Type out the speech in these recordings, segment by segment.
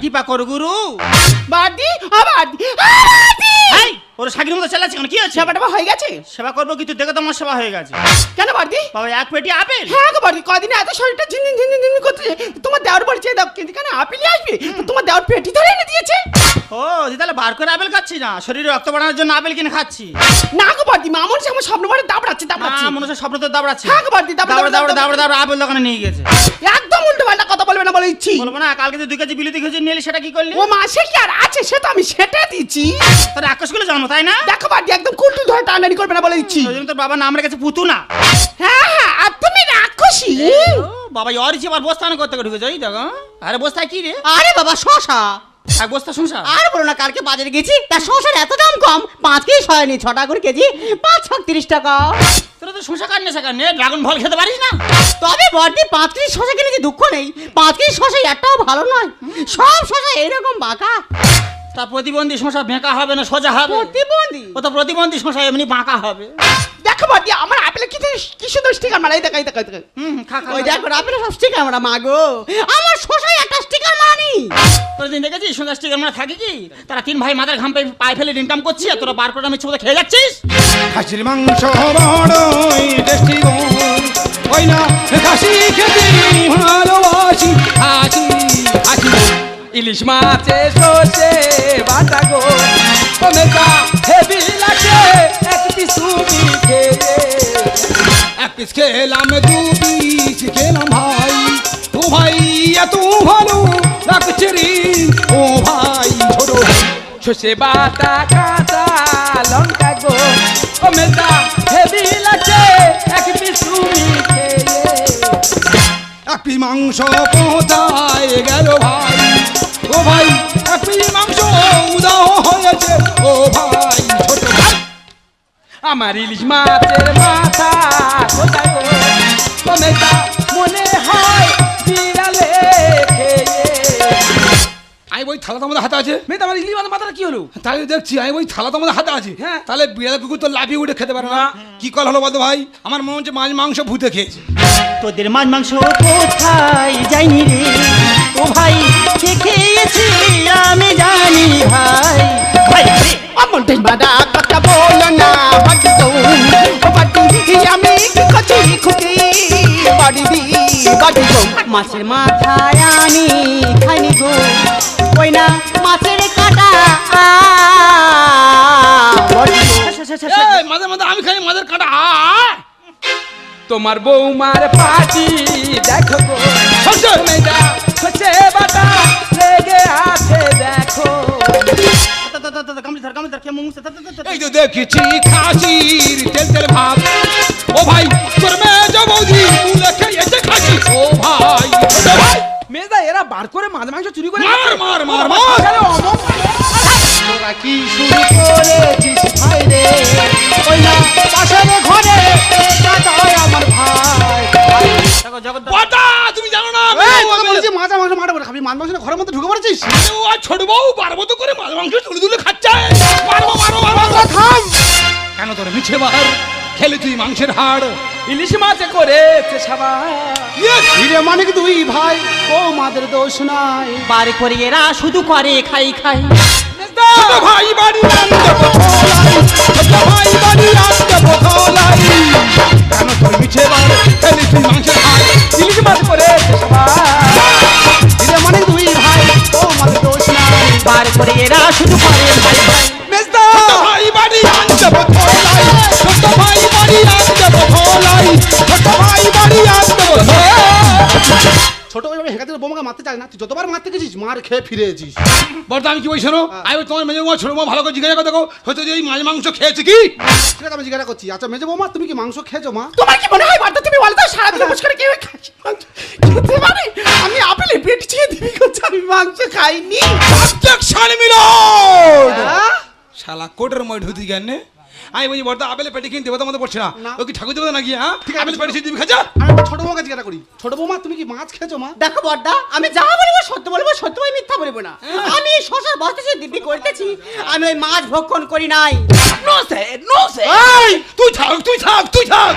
কৃপা কর গুরু। বাদি বাদি এই ওর শাকির মতো চালাচ্ছে কেন? কি হচ্ছে? সেবাটা হয়ে গেছে? সেবা করবো কিন্তু দেখো তোমার সেবা হয়ে গেছে। কেন বাদি? বাবা এক পেটি আপেল। হ্যাঁ গো বাদি, কদিনে এত শরীরটা ঝিনঝিন ঝিনঝিন ঝিনঝিন করছে। তোমার দেওয়ার বলছে দাও, কিন্তু কেন আপেলই আসবে? তোমার দেওয়ার পেটি ধরে এনে দিয়েছে। ও দি তাহলে বার করে আপেল খাচ্ছি না, শরীরে রক্ত বাড়ানোর জন্য আপেল কিনে খাচ্ছি। না গো বাদি, মা মনে হচ্ছে আমার স্বপ্ন বাড়ি দাবড়াচ্ছে দাবড়াচ্ছে। না মনে হচ্ছে স্বপ্ন তো দাবড়াচ্ছে। হ্যাঁ গো বাদি, দাবড়া আপেল দোকানে নিয়ে গেছে। একদম উল্টো পাল্টা কথা বলবে না বলে ইচ্ছি। বলবো না, কালকে যে 2 কেজি বিলিতি খেয়েছি নিয়ে এলে, সেটা কি করলি? ও মা, সে কি আর আছে? সে তো আমি সেটা দিচ্ছি। তোর রাক্ষস গুলো জানো তাই না? দেখো বাদি, একদম কুলটু ধরে টানাটানি করবে না বলে ইচ্ছি। ওই জন্য তোর বাবা নাম রেখেছে পুতুনা। হ্যাঁ হ্যাঁ, আর তুমি রাক্ষসী। ও বাবা অরিচি আবার বস্তান করতে ঢুকেছে। ওই দেখো। আরে বস্তায় কি রে? আরে বাবা শশা। এক বস্তা শুনছা? আর বলো না, কালকে বাজারে গেছি, তার শশার এত দাম কম, 5 কেজি হয়নি, 6 টাকা করে কেজি, 5-30 টাকা। তোরা তো শসা কাটনে সেখানে ড্রাগন ফল খেতে পারিস না? তবে বড়দি 5 কেজি শশা কিনেছি, দুঃখ নেই, 5 কেজি শশা একটাও ভালো নয়, সব শশা এরকম বাঁকা। তা প্রতিবন্ধী শসা বেঁকা হবে না সোজা হবে? প্রতিবন্ধী? ও তো প্রতিবন্ধী শসা এমনি বাঁকা হবে। দেখো বাদি, আমার আপেলে কি সুন্দর স্টিকার মারা। এই দেখাই দেখাই দেখাই। খা খা। ওই দেখো আপেল সব স্টিকার মারা, মাগো আমার শশায় একটা স্টিকার মারানি। তোর দিন দেখেছিস সুন্দর স্টিকার মানে থাকে কি? তারা 3 ভাই মাথার ঘাম পায়ে ফেলে ইনকাম করছি, আর তোরা বার করে আমি ছোট খেয়ে যাচ্ছিস। খাসির মাংস বড়ই টেস্টি গো, ওই না খাসি খেতে ভালোবাসি, খাসি খাসি ইলিশ মাছে সর্ষে বাটা গো, টমেটো হেভি লাগে এক পিস তুমি খেয়ে, এক পিস খেলাম 2 পিস খেলাম ভাই, ও ভাই এত ভালো লাগছে রে, ও ভাই ছোট সর্ষে বাটা কাঁচা লঙ্কা গো, টমেটো হেভি লাগে এক পিস তুমি খেয়ে, এক পিস মাংস কোথায় গেল ভাই, ও ভাই এক পিস মাংস উদাও হয়েছে, ও ভাই ছোট ভাই আমার ইলিশ মাছের মাথা কোথায় গো, টমেটো মনে হয় বিড়ালে খেয়ে, আমি ওই থালা তোমাদের হাতে আছে, মেয়ে আমার ইলিশ মাছের মাথাটা কি হলো? তাই দেখছি আমি ওই থালা তোমাদের হাতে আছে, হ্যাঁ তাহলে বিড়াল কুকুর তো লাফিয়ে উঠে খেতে পারে না। কি কল হলো বলতো ভাই? আমার মনে হচ্ছে মাছ মাংস ভূতে খেয়েছে। তোদের মাছ মাংস কোথায় যায়নি রে, ও ভাই খেয়েছি আমি জানি ভাই। ভাই আমার দেশ বাদা কথা বলো না বাদি গো, ও বাদি আমি কি করছি খুকি, বাদি বাদি গো। মাছের মাথায় আমি খাইনি গো, ওই না মাছের কাটা। মাঝে মাঝে আমি খাই মাছের কাঁটা। তোমার বৌমার পাটি দেখো গো, সর্ষে বাটা লেগে আছে দেখো, এই তো দেখেছি খাসির তেল তেল ভাব, ও ভাই তোর মেয়ে বৌদি তুলে খেয়েছে খাসি, ও ভাই ছোট ভাই মেজদা এরা বার করে মাছ মাংস চুরি করে মার মার মার মার। তোরা কি শুরু করেছিস ভাই রে, ওই না পাশের ঘরে দাদাই আমার ভাই। বাটা তুমি জানো না এই তোকে বলছি মাছ মাংস মারবো না, খাবি মাছ মাংস ঘরের মধ্যে ঢুকে পড়েছিস। ও আর ছোট বউ বারবো তো করে মাছ মাংস তুলে তুলে খাচ্ছে, মারবো মারবো মারবো। থাম। কেন তোর মিছে বার খেলে তুই মাংসের হাড়, ইলিশ মাছে করেছে সাবা। হিরে মানে কি দুই ভাই, ও মাদের দোষ নাই। বার করে এরা শুধু করে খাই খাই। ছোট ভাই বাড়ি আনতে বখলাই, ছোট ভাই বাড়ি আনতে বখলাই, কেন তোর মিছে বার খেলে তুই মাংসের হাড়, ইলিশ মাছ করেছে সাবা। হিরে মানে কি দুই ভাই, ও মাদের দোষ নাই। বার করে এরা শুধু করে খাই খাই। মেজদা ছোট ভাই বাড়ি আনতে বখলাই, ছোট ভাই বাড়ি আনতে বখলাই, ছোট ভাই বাড়ি আনতে বখলাই। ছোট ভাই হেঁকাতে বোমাকে মারতে চাই না, তুই যতবার মারতে গেছিস মার খেয়ে ফিরে এসেছিস। বর্দা আমি কি বলছি শোনো, আমি তোমার মেজে বৌমা ছোট বৌমা ভালো করে জিজ্ঞাসা করে দেখো, হয়তো যে এই মাছ মাংস খেয়েছে কি। সেটা তো আমি জিজ্ঞাসা করছি। আচ্ছা মেজে বৌমা, তুমি কি মাংস খেয়েছো মা? তোমার কি মনে হয় বার্তা তুমি বলো তো সারাদিন বস করে কেউ খাসি মাংস খেতে পারে? আমি আপেলে পেট ছিঁড়ে দিবি করছি, আমি মাংস খাইনি। অবজেকশন মিলোড। হ্যাঁ? শালা কোটের মই ঢুতি জ্ঞানে আমি বলছি বর্দা আপেলে পেটে কিনতে দেবতা মতো পড়ছে না, না। ও কি ঠাকুর দেবতা নাকি? হ্যাঁ ঠিক আছে, আপেল পেটে দিবি খাজা। আমি একটা ছোট বৌমাকে জিজ্ঞাসা করি, ছোট বৌমা তুমি কি মাছ খেয়েছো মা? দেখো বড়দা, আমি যা বলবো সত্য বলবো, সত্য বই মিথ্যা বলবো না। আমি এই শশার বস্তা সে দিব্যি করতেছি, আমি ওই মাছ ভক্ষণ করি নাই। No sir no sir. এই তুই থাক তুই থাক তুই থাক।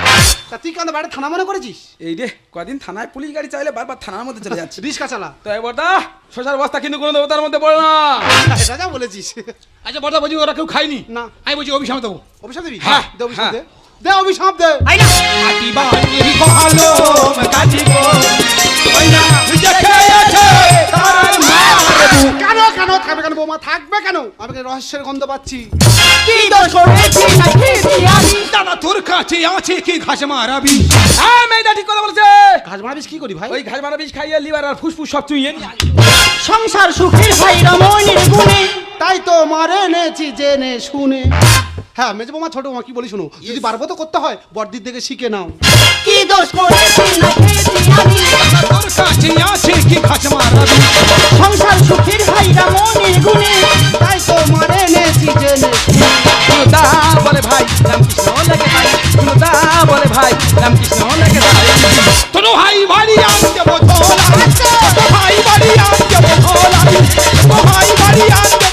তা তুই কেন বাইরে থানা মনে করেছিস? এই রে কদিন থানায় পুলিশ গাড়ি চাইলে বারবার থানার মধ্যে চলে যাচ্ছে। রিস্কা চালা। তো এই বর্দা শশার বস্তা কিন্তু কোনো দেবতার মধ্যে পড়ে না। এটা যা বলেছিস। আচ্ছা বর্দা বলছি ওরা কেউ খায়নি না। আমি বলছি অভিশাপ দেবো। অভিশাপ দিবি? হ্যাঁ, দে অভিশাপ দে। হ্যাঁ। দে অভিশাপ দে। আই না আটি বাড়ি কলো কাটিব ওই না দেখে আছে তার মারবু। কেন কেন থাকবে কেন বৌমা থাকবে কেন? আমি কি রহস্যের গন্ধ পাচ্ছি? কি দোষ করেছি না খেয়েছি আমি? দাদা তোর কাছে আছে কি ঘাস মারাবি? হ্যাঁ মেয়েটা ঠিক কথা বলছে। ঘাস মারাবিস কি করি ভাই? ওই ঘাস মারা বিষ খাইয়ে লিভার আর ফুসফুস সব চুইয়ে নিয়ে আসি। সংসার সুখের ভাই রমণীর গুণে তাই তো মারে এনেছি জেনে শুনে। হ্যাঁ মেজে বৌমা ছোট বৌমা কি বলি শুনো, যদি পারবো তো করতে হয় বড়দির থেকে শিখে নাও। কি দোষ করেছি না খেয়েছি আমি? তোর কাছে আছে কি ঘাস মারাবি? সংসার সুখের ভাই রমণীর গুণে তাই তো মারে এনেছি জেনে শুনে। দা বলে ভাই রামকৃষ্ণ লেগে ভাই, দা বলে ভাই রামকৃষ্ণ লেগে ভাই। তোর ভাই বাড়ি আনতে বধলা, তোর ভাই বাড়ি আনতে বধলা, তোর ভাই বাড়ি আনতে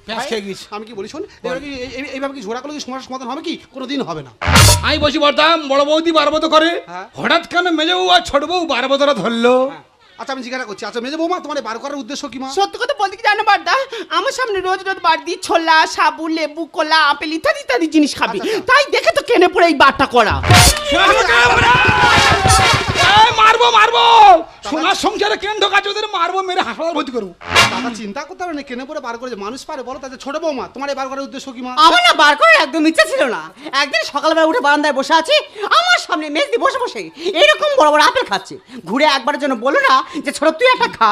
প্যাস খেয়ে গেছি। আমি কি বলি শোন, এবার কি এইভাবে কি ঝোড়া করলে কি সমস্যার সমাধান হবে কি? কোনোদিন হবে না। আমি বলছি বর্দাম বড় বৌদি বারবত করে হ্যাঁ। হঠাৎ কেন মেজে বউ আর ছোট বউ বারবতরা ধরলো? আচ্ছা আমি জিজ্ঞাসা করছি, আচ্ছা মেজে বৌমা তোমার এই বার করার উদ্দেশ্য কি মা? সত্যি কথা বলতে কি জানো বারদা, আমার সামনে রোজ রোজ বাড়দি ছোলা সাবু লেবু কলা আপেল ইত্যাদি ইত্যাদি জিনিস খাবে, তাই দেখে তো কেনে পড়ে এই বারটা করা। মারবো মারবো সোনার সংসারে কেন ঢোকাচ্ছে ওদের মারবো, মেরে হাসপাতাল ভর্তি করবো। দাদা চিন্তা করতে হবে না, কেনে পরে বার করে যে মানুষ পারে বলো? তাতে ছোট বৌমা তোমার এই বার করার উদ্দেশ্য কি মা? আমার না বার করার একদম ইচ্ছা ছিল না। একদিন সকালবেলা উঠে বারান্দায় বসে আছি, আমার সামনে মেজদি বসে বসে এরকম বড় বড় আপেল খাচ্ছে। ঘুরে একবারের জন্য বললো না যে ছোট তুই একটা খা?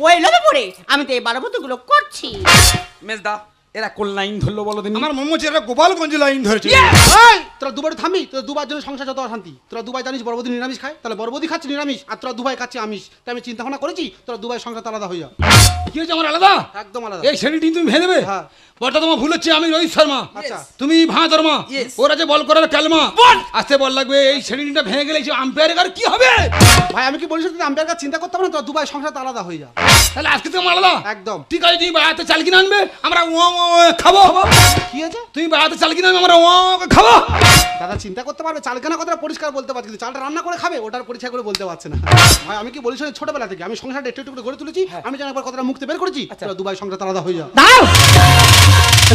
ওই লোভে পড়ে আমি তো এই বারবতগুলো করছি। মেজদা এরা কোন লাইন ধরলো বলো দিন। আমার মনে হচ্ছে এরা গোপালগঞ্জ লাইন ধরেছে। এই, তোরা দুবার থামবি, তোরা দুবার জন্য সংসার যত অশান্তি। তোরা দুবাই জানিস বড়বদি নিরামিষ খায়, তাহলে বড়বদি খাচ্ছে নিরামিষ আর তোরা দুবাই খাচ্ছে আমিষ। তাই আমি চিন্তা ভাবনা করেছি তোরা দুবাই সংসার আলাদা হয়ে যা। কি হয়েছে আমার আলাদা? একদম আলাদা। এই শ্রেণীটি তুমি ভেঙে দেবে? হ্যাঁ। বড়টা তোমার ভুল হচ্ছে, আমি রোহিত শর্মা, আচ্ছা। তুমি ভাঁদরমা, Yes. ওরা যে বল করার ক্যালমা। আসতে বল লাগবে, এই শ্রেণীটা ভেঙে গেলে আম্পায়ারের আর কি হবে? ভাই আমি কি বলিস তুই আম্পায়ার কাছে চিন্তা করতে হবে না, তোরা দুবাই সংসার আলাদা হয়ে যা। তাহলে আজকে তোমার আলাদা একদম। ঠিক আছে, তুমি বাড়াতে চাল কিনে আনবে, আমরা খাবো। কি আছে? তুমি বাড়াতে চাল কিনে আনবে, আমরা খাবো। দাদা চিন্তা করতে পারবে, চাল কেনা কথাটা পরিষ্কার বলতে পারছে, কিন্তু চালটা রান্না করে খাবে ওটার পরিষ্কার করে বলতে পারছে না। ভাই আমি কি বলিস ছোটবেলা থেকে আমি সংসারটা একটু একটু করে গড়ে তুলেছি, আমি যেন একবার কথাটা মুখতে বের করেছি তোরা দুবাই সংসার আলাদা হয়ে যা। দাঁড়াও,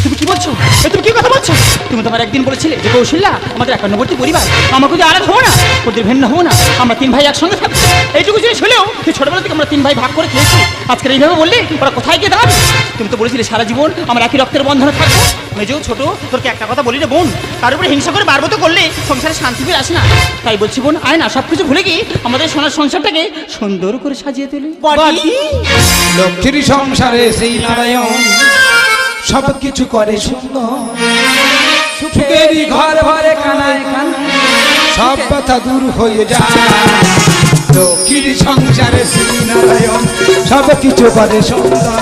তুমি কি বলছো? তুমি কি কথা বলছো? তুমি তোমার একদিন বলেছিলে যে কৌশল্যা আমাদের একান্নবর্তী পরিবার, আমার যদি আলাদা হবো না, ওদের ভিন্ন হবো না, আমরা তিন ভাই একসঙ্গে থাকবো। এইটুকু জিনিস হলেও তুই ছোটবেলা থেকে আমরা তিন ভাই ভাগ করে খেয়েছি, আজকের এইভাবে বললে ওরা কোথায় গিয়ে দাঁড়াবে? তুমি তো বলেছিলে সারা জীবন আমরা একই রক্তের বন্ধনে থাকবো। মেজো ছোট তোরকে একটা কথা বলি রে বোন, তার উপরে হিংসা করে বারবত করলে সংসারে শান্তি ফিরে আসে না। তাই বলছি বোন, আয় না সব কিছু ভুলে গিয়ে আমাদের সোনার সংসারটাকে সুন্দর করে সাজিয়ে তুলি। লক্ষ্মীর সংসারে সেই নারায়ণ সব কিছু করে সুন্দর, সুখেরই ঘর ভরে কানায় কানায় সব ব্যথা দূর হয়ে যায়। লক্ষ্মীর সংসারে শ্রী নারায়ণ সব কিছু করে সুন্দর,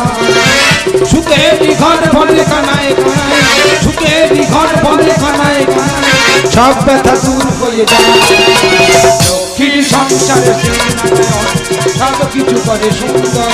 সুখেরই ঘর ভরে কানায় কানায়, সুখেরই ঘর ভরে কানায় কানায় সব ব্যথা দূর হয়ে যায়। লক্ষ্মীর সংসারে শ্রী নারায়ণ সব কিছু করে সুন্দর।